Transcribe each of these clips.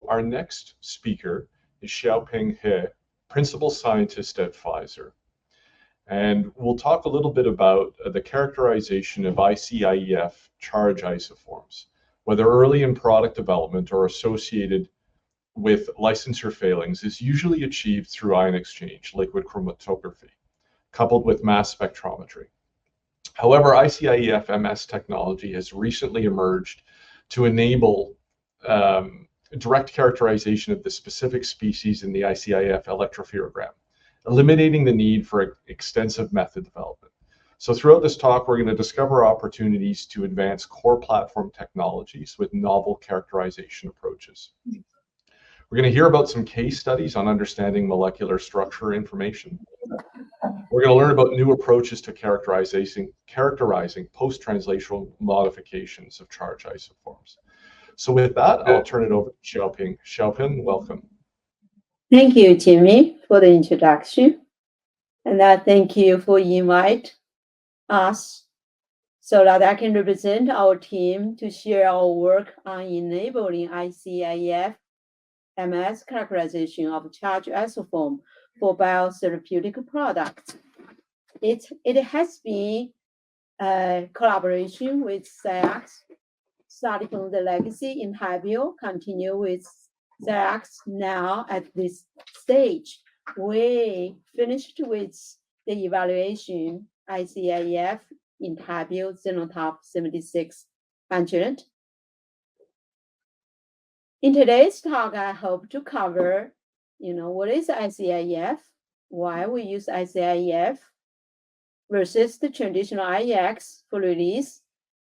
Our next speaker is Xiaoping He, Principal Scientist at Pfizer. And we'll talk a little bit about the characterization of icIEF charge isoforms, whether early in product development or associated with licensure failings is usually achieved through ion exchange, liquid chromatography, coupled with mass spectrometry. However, icIEF-MS technology has recently emerged to enable direct characterization of the specific species in the icIEF electropherogram, eliminating the need for extensive method development. So throughout this talk, we're going to discover opportunities to advance core platform technologies with novel characterization approaches. We're going to hear about some case studies on understanding molecular structure information. We're going to learn about new approaches to characterizing post-translational modifications of charge isoforms. So with that, I'll turn it over to Xiaoping. Xiaoping, welcome. Thank you, Jimmy, for the introduction. And thank you for inviting us so that I can represent our team to share our work on enabling icIEF-MS characterization of charge isoform for biotherapeutic products. It has been a collaboration with Scientst, starting from the legacy in Habio, continue with Scientst now at this stage. We finished with the evaluation icIEF in Habio Xenotop 7600. In today's talk, I hope to cover, what is icIEF, why we use icIEF versus the traditional IEX for release.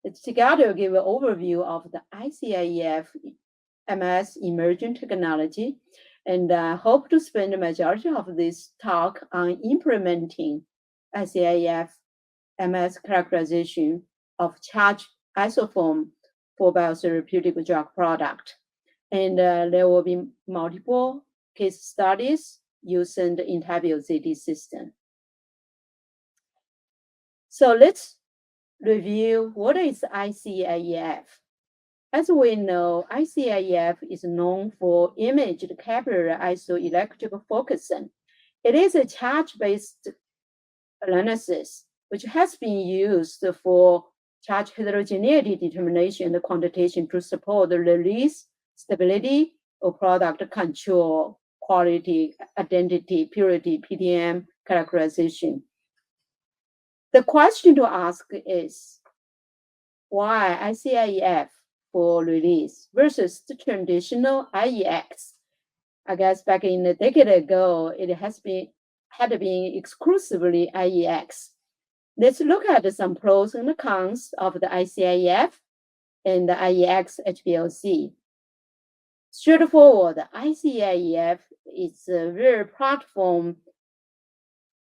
It's together give an overview of the icIEF-MS emerging technology, and I hope to spend the majority of this talk on implementing icIEF-MS characterization of charge isoform for biotherapeutic drug product. And there will be multiple case studies using the Intabio ZD system. So let's review what is icIEF. As we know, icIEF is known for imaged capillary isoelectric focusing. It is a charge-based analysis which has been used for charge heterogeneity determination and quantitation to support the release, stability, or product control, quality, identity, purity, PTM characterization. The question to ask is, why icIEF for release versus the traditional IEX? I guess back in a decade ago, it had been exclusively IEX. Let's look at some pros and cons of the icIEF and the IEX HPLC. Straightforward, the icIEF is a very platform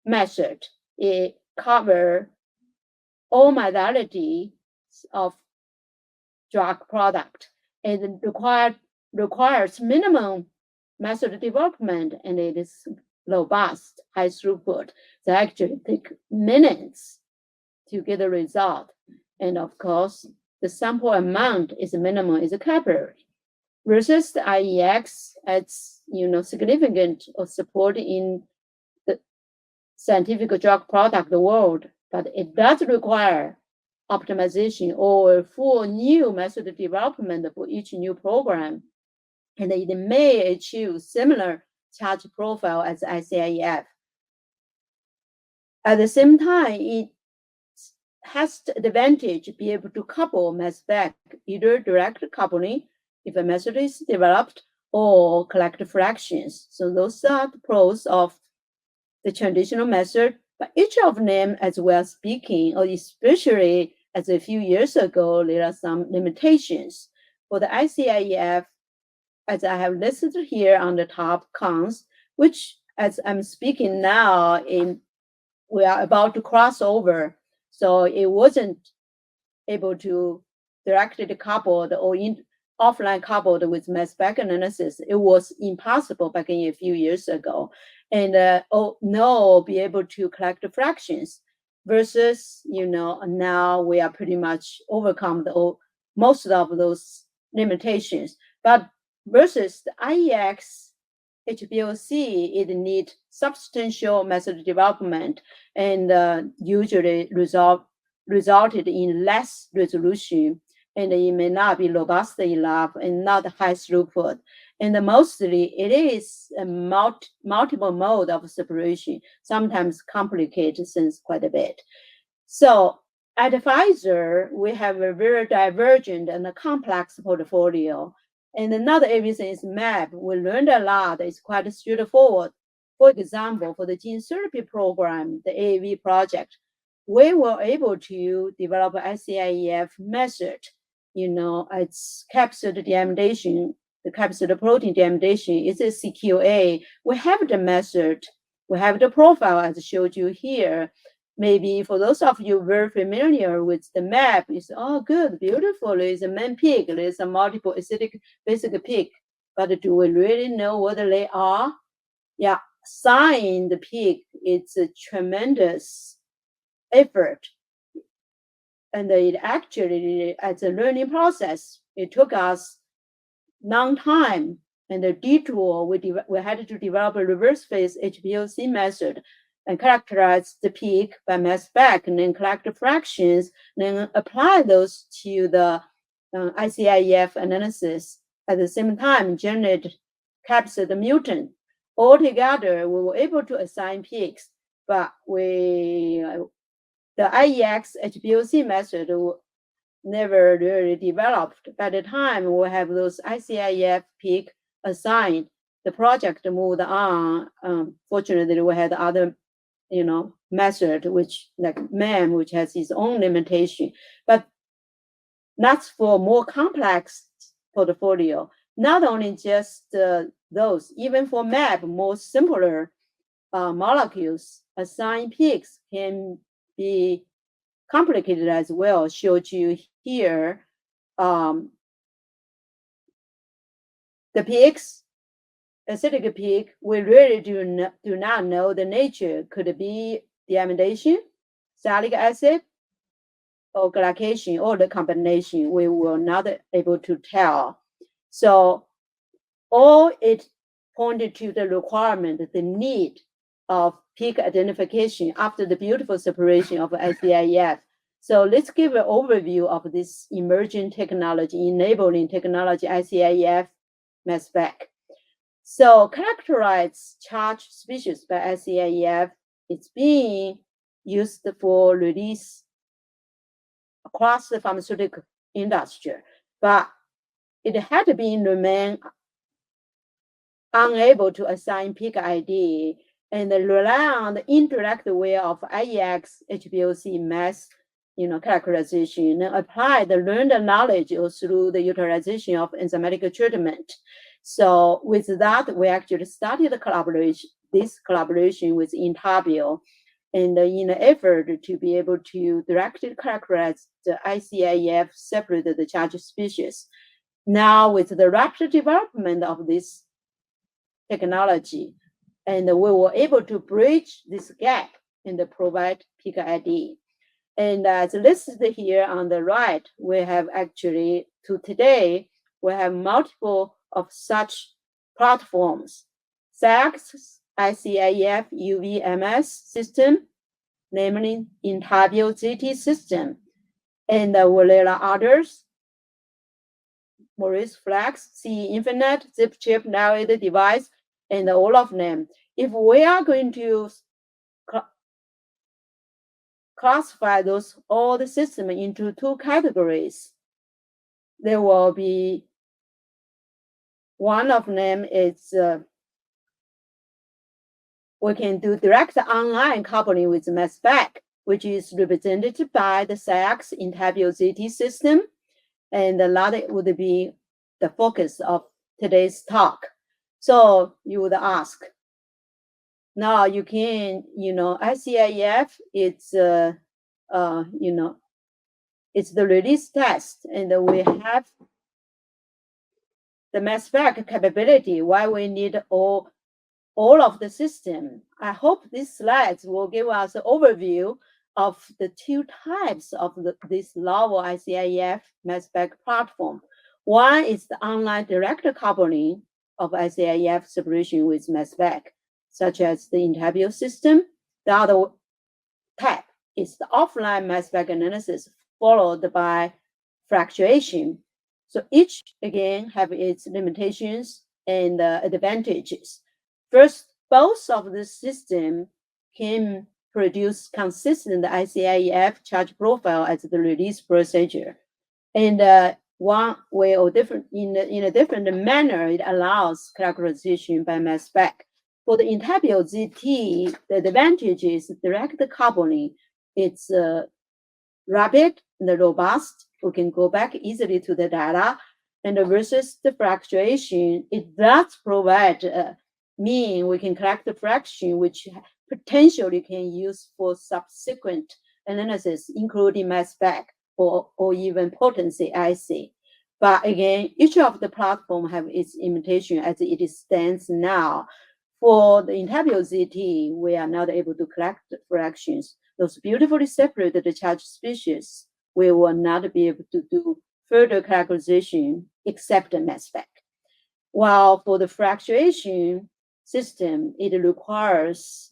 method. It covers all modalities of drug product. It requires minimum method development, and it is robust, high throughput. It actually takes minutes to get a result. And of course, the sample amount is minimal, is capillary. Versus the IEX, it's significant of support in the scientific drug product world, but it does require optimization or full new method development for each new program, and it may achieve similar charge profile as icIEF. At the same time, it has the advantage to be able to couple mass spec, either direct coupling if a method is developed, or collect fractions. So those are the pros of the traditional method, but each of them, as we are speaking, or especially as a few years ago, there are some limitations. For the icIEF, as I have listed here on the top cons, which as I'm speaking now, we are about to cross over. So it wasn't able to directly couple or offline coupled with mass spec analysis. It was impossible back in a few years ago. And be able to collect the fractions versus, now we are pretty much overcome most of those limitations. But versus the icIEF-HPLC, it needs substantial method development and usually resulted in less resolution, and it may not be robust enough and not high throughput. And mostly it is a multiple mode of separation, sometimes complicated things quite a bit. So at Pfizer, we have a very divergent and a complex portfolio. And not everything is map. We learned a lot. It's quite straightforward. For example, for the gene therapy program, the AAV project, we were able to develop an icIEF method. It's capsid deamidation. The capsid protein deamidation is a CQA. We have the method. We have the profile as I showed you here. Maybe for those of you very familiar with the map, it's good, beautiful. There's a main peak, there's a multiple acidic basic peak. But do we really know what they are? Yeah, sign the peak, it's a tremendous effort. And it actually, as a learning process, it took us long time and a detour. We had to develop a reverse phase HPLC method and characterize the peak by mass spec, and then collect the fractions, then apply those to the icIEF analysis. At the same time, generate capsid mutant. Altogether, we were able to assign peaks, but the IEX-HPLC method never really developed. By the time we have those icIEF peak assigned, the project moved on. Fortunately, we had other method, which like MEM, which has its own limitation, but that's for more complex portfolio. Not only just those, even for MAP, more simpler molecules, assign peaks can be complicated as well. Showed you here, the peaks, acidic peak, we really do not know the nature. Could it be deamidation, salicylic acid, or glycation, or the combination? We were not able to tell. So all it pointed to the requirement, the need of peak identification after the beautiful separation of icIEF. So let's give an overview of this emerging technology, enabling technology, icIEF mass spec. So characterize charged species by icIEF. It's being used for release across the pharmaceutical industry, but it had been remain unable to assign peak ID and rely on the indirect way of IEX-HPLC mass characterization, and apply the learned knowledge through the utilization of enzymatic treatment. So with that, we actually started this collaboration with Intabio, and in an effort to be able to directly characterize the icIEF separate the charged species. Now with the rapid development of this technology, and we were able to bridge this gap and provide peak ID. And as listed here on the right, we have actually, to today, we have multiple of such platforms. Scientst icIEF-UV-MS system, namely Intabio ZT system, and there are others, Maurice Flex, CE Infinite, Zip Chip, narrated device, and all of them. If we are going to classify all the systems into two categories, there will be one of them is we can do direct online coupling with mass spec, which is represented by the Scientst Intabio ZT system, and that would be the focus of today's talk. So you would ask, now you can, icIEF, it's it's the release test, and we have the mass spec capability. Why we need all of the system. I hope these slides will give us an overview of the two types of this novel icIEF mass spec platform. One is the online direct coupling of icIEF separation with mass spec, such as the Intabio system. The other type is the offline mass spec analysis followed by fractuation. So each, again, have its limitations and advantages. First, both of the system can produce consistent icIEF charge profile as the release procedure. And one way or different in a different manner, it allows characterization by mass spec. For the Intabio ZT, the advantage is direct coupling. It's rapid and robust. We can go back easily to the data. And versus the fractuation, it does provide mean we can collect the fraction, which potentially can use for subsequent analysis, including mass spec or even potency assay. But again, each of the platform have its limitation as it stands now. For the Intabio ZT, we are not able to collect the fractions. Those beautifully separated charge species, we will not be able to do further characterization except the mass spec. While for the fractuation system, it requires,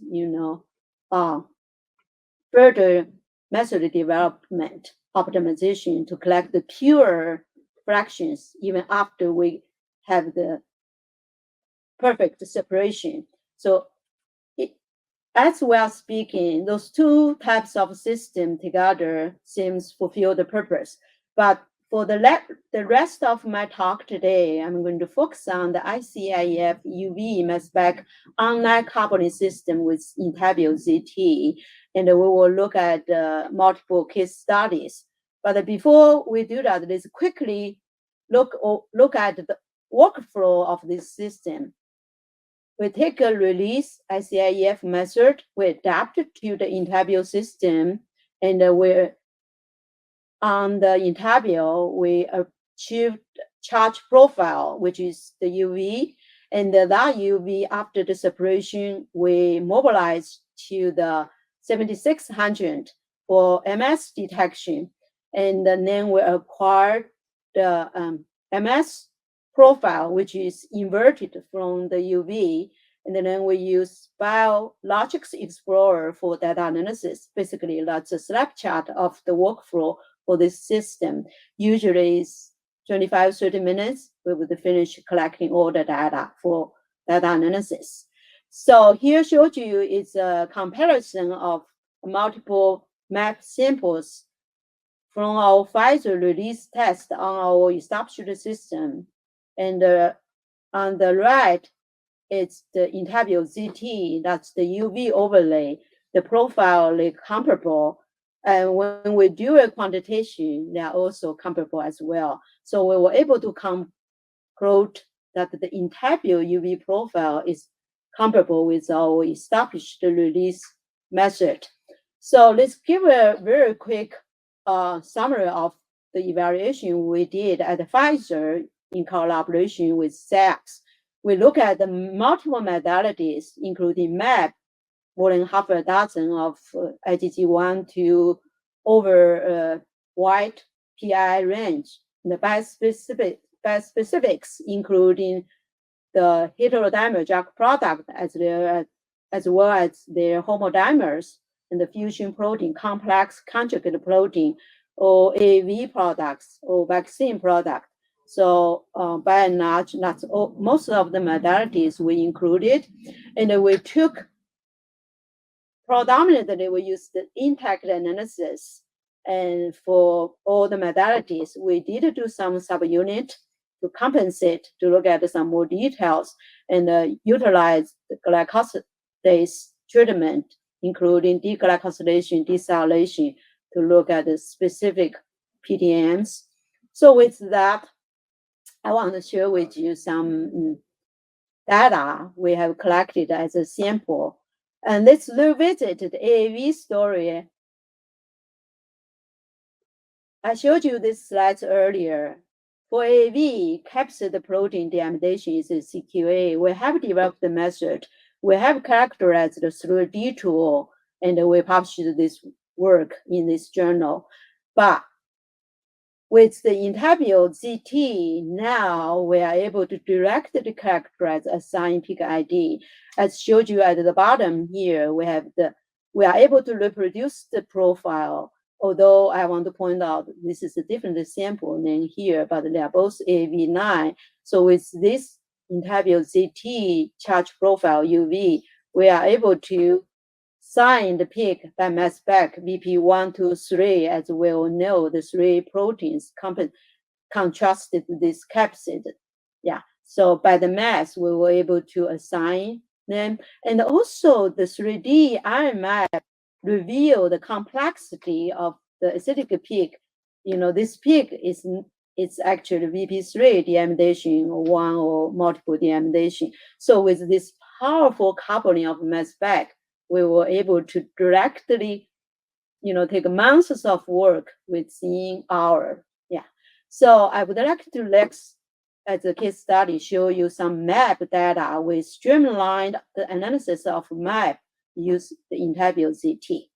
further method development, optimization to collect the pure fractions even after we have the perfect separation. So as we are speaking, those two types of system together seems fulfill the purpose. But for the rest of my talk today, I'm going to focus on the icIEF-UV mass spec online coupling system with Intabio ZT, and we will look at multiple case studies. But before we do that, let's quickly look at the workflow of this system. We take a release icIEF method, we adapt it to the Intabio system, and we're on the Intabio, we achieved charge profile, which is the UV, and that UV after the separation, we mobilize to the 7600 for MS detection, and then we acquired the MS profile, which is inverted from the UV. And then we use Biologics Explorer for data analysis. Basically, that's a snapshot of the workflow for this system. Usually it's 25, 30 minutes. We would finish collecting all the data for data analysis. So here showed you is a comparison of multiple map samples from our Pfizer release test on our established system. And on the right, it's the Intabio ZT, that's the UV overlay. The profile is comparable. And when we do a quantitation, they are also comparable as well. So we were able to conclude that the Intabio UV profile is comparable with our established release method. So let's give a very quick summary of the evaluation we did at Pfizer in collaboration with Scientst. We look at the multiple modalities, including MAP, more than half a dozen of IgG1 to over wide PI range, and the bispecifics, including the heterodimer drug product as well as their homodimers and the fusion protein, complex conjugate protein, or AAV products or vaccine product. So by and large, that's all, most of the modalities we included, and we took predominantly we used the intact analysis, and for all the modalities, we did do some subunit to compensate to look at some more details and utilize the glycosylase treatment, including deglycosylation, desilylation, to look at the specific PTMs. So with that, I want to share with you some data we have collected as a sample. And let's revisit the AAV story. I showed you this slide earlier. For AAV, capsid protein deamidation is a CQA. We have developed the method. We have characterized the 3D tool, and we published this work in this journal. But With the intabile ZT, now we are able to directly characterize assign peak ID. As showed you at the bottom here, we are able to reproduce the profile. Although I want to point out this is a different sample than here, but they are both AV9. So with this intabile ZT charge profile UV, we are able to sign the peak by mass spec VP1, 2, 3, as we all know, the three proteins contrasted this capsid. Yeah, so by the mass, we were able to assign them. And also the 3D iron map reveal the complexity of the acidic peak. This peak it's actually VP3 deamidation or one or multiple deamidation. So with this powerful coupling of mass spec, we were able to directly, take months of work within hours. Yeah. So I would like to next, as a case study, show you some map data. We streamlined the analysis of map use the intabile ZT.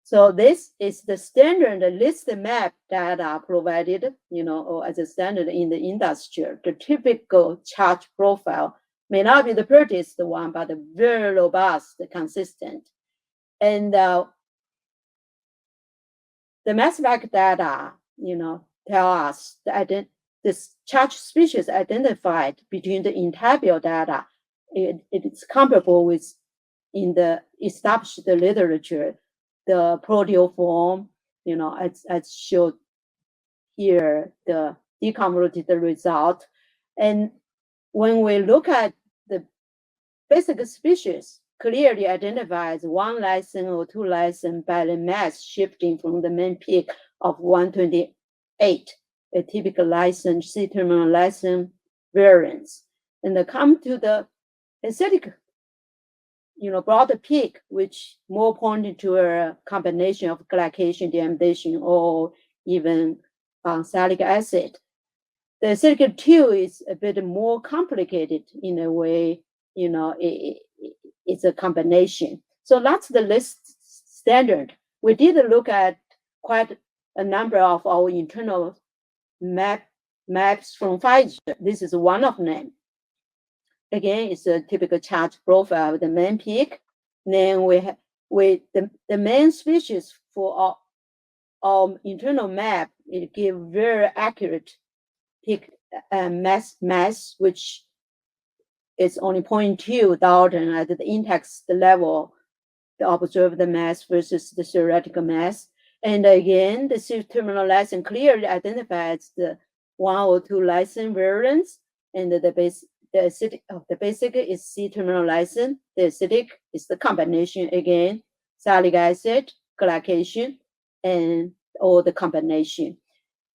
So this is the standard list map data provided, or as a standard in the industry. The typical charge profile may not be the prettiest one, but very robust, consistent. And the mass spec data, tell us this charge species identified between the intabile data, it is comparable with in the established literature, the proteoform, as showed here, the deconvoluted result. And when we look at the basic species, clearly identifies one lysine or two lysine by the mass shifting from the main peak of 128, a typical lysine, C-terminal lysine variance. And come to the acidic, broader peak, which more pointed to a combination of glycation, deamidation, or even salicylic acid. The acidic 2 is a bit more complicated in a way, it's a combination. So that's the list standard. We did look at quite a number of our internal maps from Pfizer. This is one of them. Again, it's a typical charge profile of the main peak. Then we have the main species for our internal map. It gives very accurate peak mass, which is only 0.2 Dalton at the index level, the observed mass versus the theoretical mass. And again, the C-terminal lysine clearly identifies the 1 or 2 lysine variants, and the acidic of the basic is C-terminal lysine. The acidic is the combination again, salicylic acid, glycation, and all the combination.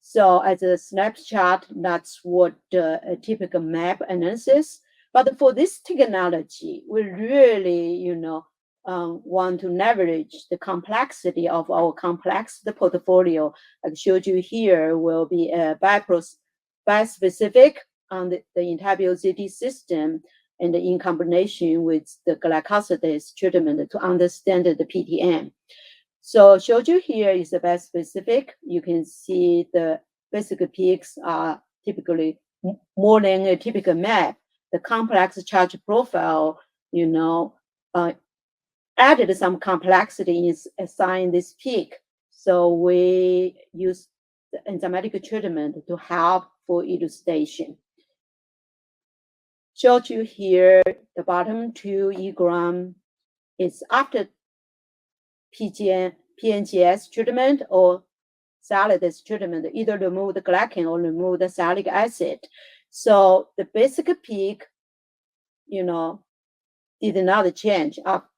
So as a snapshot, that's what a typical map analysis. But for this technology, we really, want to leverage the complexity of our complex portfolio. I showed you here will be a bispecific on the intabile ZT system, and in combination with the glycosidase treatment to understand the PTM. So showed you here is the bispecific. You can see the basic peaks are typically more than a typical map. The complex charge profile, added some complexity in assigning this peak. So we use the enzymatic treatment to help for elucidation. Showed you here, the bottom 2 egram is after PNGS treatment or salidase treatment, either remove the glycan or remove the salicylic acid. So the basic peak, did not change after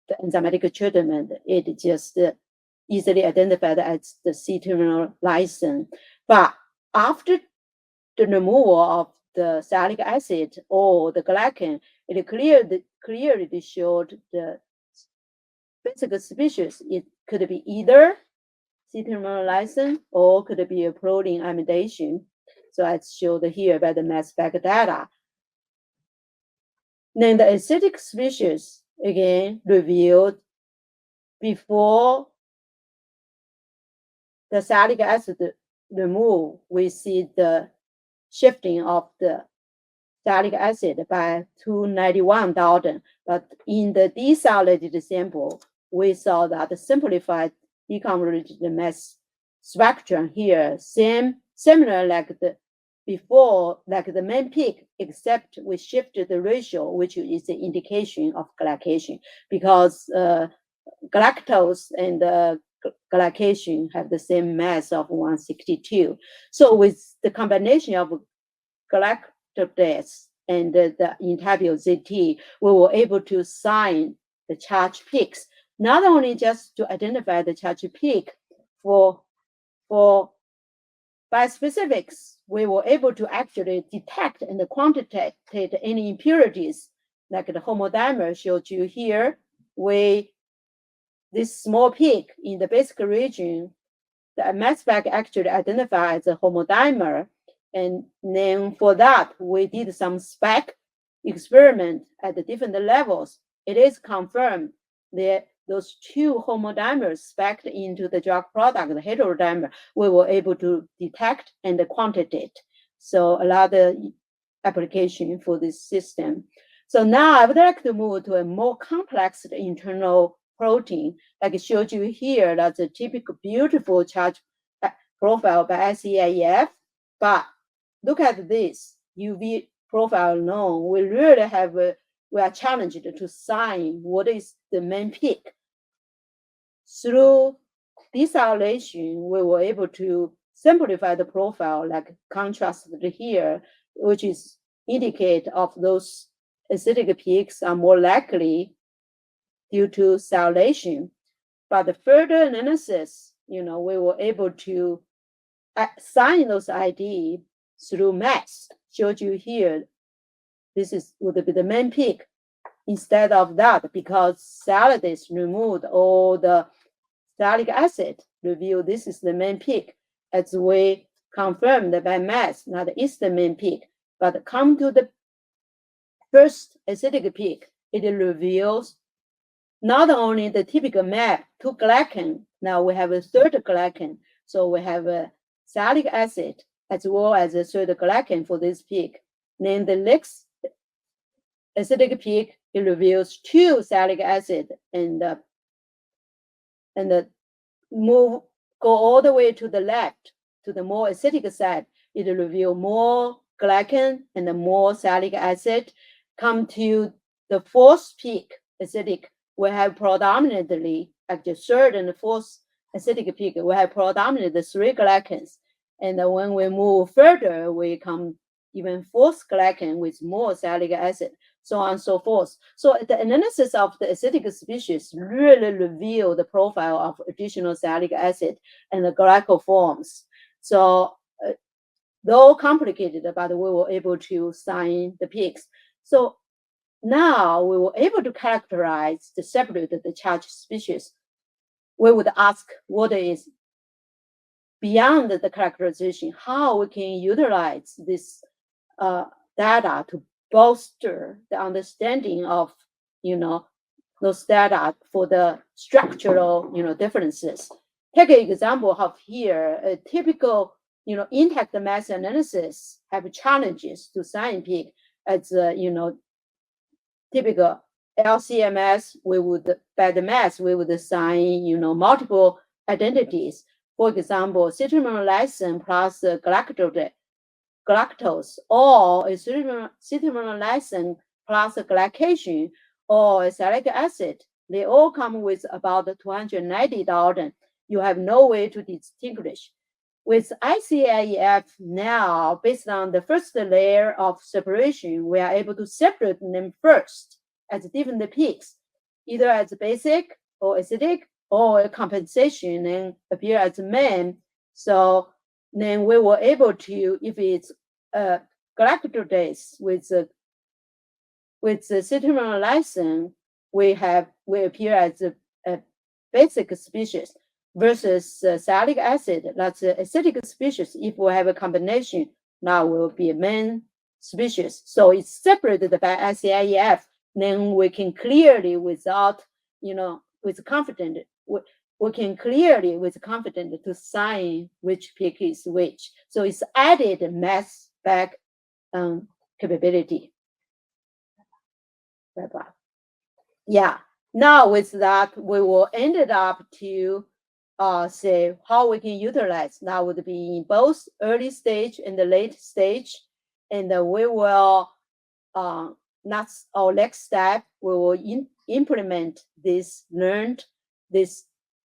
the enzymatic treatment. It just easily identified as the C-terminal lysine. But after the removal of the salicylic acid or the glycan, it clearly showed the basic species. It could be either C-terminal lysine or could be a protein amidation. So I showed here by the mass spec data. Then the acidic species, again, revealed before the sialic acid removed, we see the shifting of the sialic acid by 291 Dalton. But in the desalinated sample, we saw that the simplified deconvoluted mass spectrum here, similar like the before, like the main peak, except we shifted the ratio, which is the indication of glycation, because galactose and glycation have the same mass of 162. So with the combination of galactose and the intabile ZT, we were able to assign the charge peaks, not only just to identify the charge peak for biospecifics, we were able to actually detect and quantitate any impurities, like the homodimer showed you here. This small peak in the basic region, the mass spec actually identifies a homodimer. And then for that, we did some spec experiment at the different levels. It is confirmed that those two homodimers spec'd into the drug product, the heterodimer, we were able to detect and quantitate. So a lot of application for this system. So now I would like to move to a more complex internal protein, like I showed you here. That's a typical beautiful charge profile by icIEF. But look at this UV profile alone. We really have we are challenged to sign what is the main peak. Through desalation, we were able to simplify the profile, like contrasted here, which is indicate of those acidic peaks are more likely due to salation. But the further analysis, we were able to assign those ID through mass. Showed you here, this would be the main peak. Instead of that, because Salidase removed all the sialic acid, reveal this is the main peak, as we confirmed by mass, that is the main peak. But come to the first acidic peak, it reveals not only the typical map to glycan, now we have a third glycan. So we have a sialic acid as well as a third glycan for this peak. Then the next acidic peak, it reveals two sialic acid and go all the way to the left to the more acidic side. It reveals more glycan and more sialic acid. Come to the fourth peak, acidic, we have predominantly, actually third and fourth acidic peak, we have predominantly the three glycans. And when we move further, we come even fourth glycan with more sialic acid, so on and so forth. So the analysis of the acidic species really reveal the profile of additional sialic acid and the glycoforms. So though complicated, but we were able to sign the peaks. So now we were able to characterize the separate the charge species. We would ask what is beyond the characterization, how we can utilize this data to bolster the understanding of those data for the structural differences. Take an example of here, a typical intact mass analysis have challenges to sign peak. As typical LCMS, we would by the mass we would assign multiple identities. For example, cinnamon lysine plus galactose, or a cinnamon lysine plus glycation, or a sialic acid. They all come with about 290 Dalton. You have no way to distinguish. With icIEF now, based on the first layer of separation, we are able to separate them first as different peaks, either as basic or acidic or a compensation and appear as main. So then we were able to, if it's galactose with the cinnamon lysine, we appear as a basic species. Versus sialic acid, that's an acidic species. If we have a combination, now will be a main species. So it's separated by icIEF. Then we can clearly, without, with confidence, we we can clearly, with confidence, to sign which peak is which. So it's added mass spec capability. Yeah. Now with that, we will end it up to say how we can utilize. That would be in both early stage and the late stage, and we will. That's our next step. We will implement this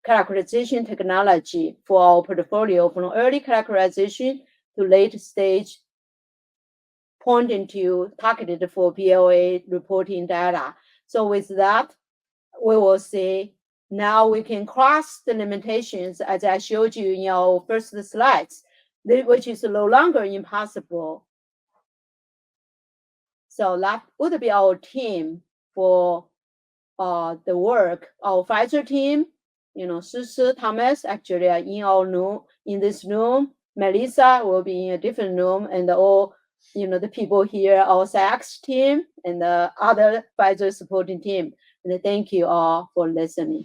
characterization technology for our portfolio from early characterization to late stage, pointing to targeted for BLA reporting data. So with that, we will see now we can cross the limitations as I showed you in our first slides, which is no longer impossible. So that would be our team for the work. Our Pfizer team, Sisi, Thomas actually are in this room. Melissa will be in a different room, and all the people here, our Scientst team and the other Pfizer supporting team. And thank you all for listening.